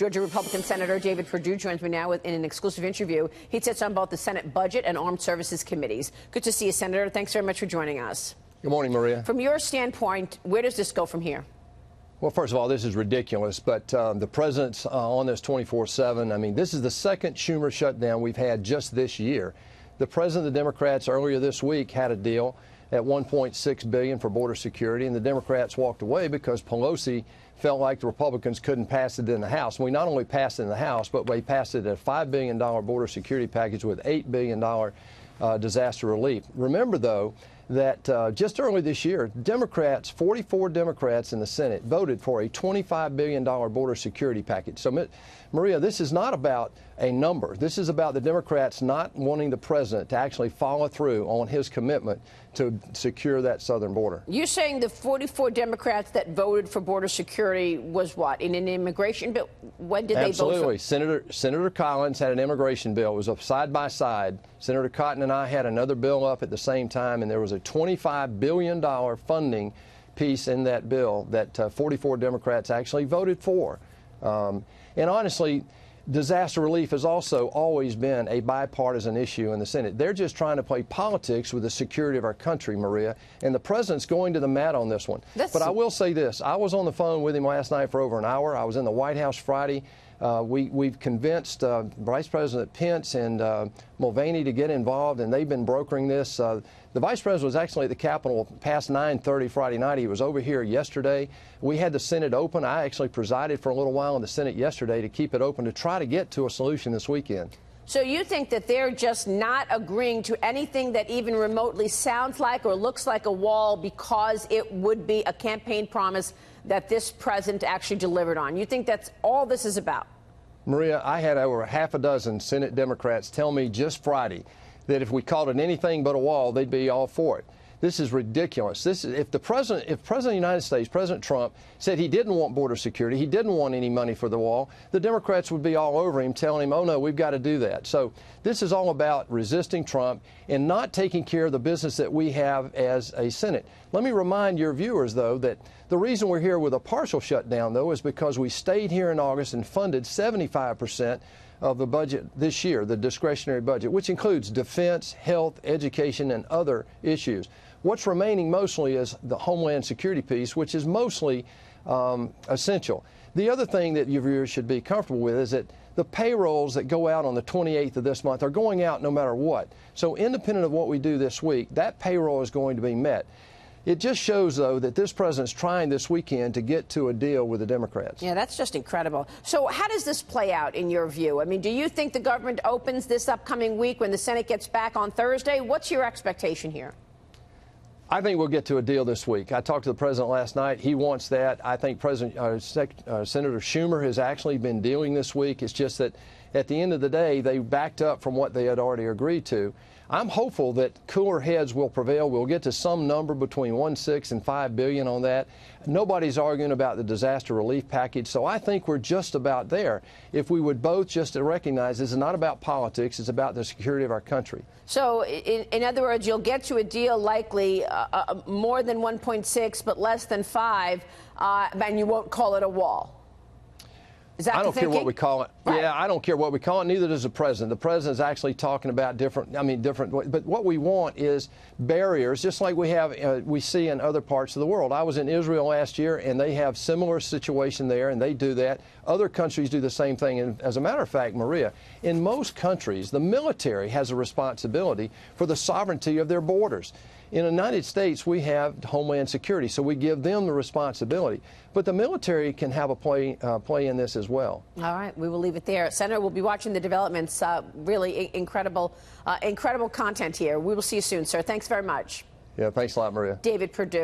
Georgia Republican Senator David Perdue joins me now in an exclusive interview. He sits on both the Senate Budget and Armed Services Committees. Good to see you, Senator. Thanks very much for joining us. Good morning, Maria. From your standpoint, where does this go from here? Well, first of all, this is ridiculous, but the president's on this 24/7. I mean, this is the second Schumer shutdown we've had just this year. The president of the Democrats earlier this week had a deal at $1.6 billion for border security, and the Democrats walked away because Pelosi felt like the Republicans couldn't pass it in the House. We not only passed it in the House, but we passed it a $5 billion border security package with $8 billion disaster relief. Remember, though, that just early this year, 44 Democrats in the Senate voted for a $25 billion border security package. So, Maria, this is not about a number. This is about the Democrats not wanting the president to actually follow through on his commitment to secure that southern border. You're saying the 44 Democrats that voted for border security was what, in an immigration bill? When did they vote for? Absolutely. Senator Collins had an immigration bill. It was up side by side. Senator Cotton and I had another bill up at the same time, and there was a $25 billion funding piece in that bill that 44 Democrats actually voted for. And honestly, disaster relief has also always been a bipartisan issue in the Senate. They're just trying to play politics with the security of our country, Maria, and the president's going to the mat on this one. But I will say this. I was on the phone with him last night for over an hour. I was in the White House Friday. We've convinced Vice President Pence and Mulvaney to get involved, and they've been brokering this. The Vice President was actually at the Capitol past 9:30 Friday night. He was over here yesterday. We had the Senate open. I actually presided for a little while in the Senate yesterday to keep it open to try to get to a solution this weekend. So you think that they're just not agreeing to anything that even remotely sounds like or looks like a wall because it would be a campaign promise that this president actually delivered on? You think that's all this is about? Maria, I had over half a dozen Senate Democrats tell me just Friday that if we called it anything but a wall, they'd be all for it. This is ridiculous. If President of the United States, President Trump, said he didn't want border security, he didn't want any money for the wall, the Democrats would be all over him telling him, oh, no, we've got to do that. So this is all about resisting Trump and not taking care of the business that we have as a Senate. Let me remind your viewers, though, that the reason we're here with a partial shutdown, though, is because we stayed here in August and funded 75% of the budget this year, the discretionary budget, which includes defense, health, education, and other issues. What's remaining mostly is the Homeland Security piece, which is mostly essential. The other thing that your viewers should be comfortable with is that the payrolls that go out on the 28th of this month are going out no matter what. So independent of what we do this week, that payroll is going to be met. It just shows, though, that this president's trying this weekend to get to a deal with the Democrats. Yeah, that's just incredible. So how does this play out in your view? I mean, do you think the government opens this upcoming week when the Senate gets back on Thursday? What's your expectation here? I think we'll get to a deal this week. I talked to the president last night. He wants that. I think Senator Schumer has actually been dealing this week. It's just that at the end of the day, they backed up from what they had already agreed to. I'm hopeful that cooler heads will prevail. We'll get to some number between $1.6 and $5 billion on that. Nobody's arguing about the disaster relief package, so I think we're just about there. If we would both just recognize this is not about politics, it's about the security of our country. So, in other words, you'll get to a deal likely more than 1.6 but less than 5, and you won't call it a wall. I don't care what we call it. Right. Yeah, I don't care what we call it. Neither does the president. The president's actually talking about different. But what we want is barriers, just like we see in other parts of the world. I was in Israel last year, and they have similar situation there, and they do that. Other countries do the same thing. And as a matter of fact, Maria, in most countries, the military has a responsibility for the sovereignty of their borders. In the United States, we have Homeland Security, so we give them the responsibility. But the military can have a play in this as well. All right, we will leave it there. Senator, we'll be watching the developments. Really incredible content here. We will see you soon, sir. Thanks very much. Yeah, thanks a lot, Maria. David Perdue.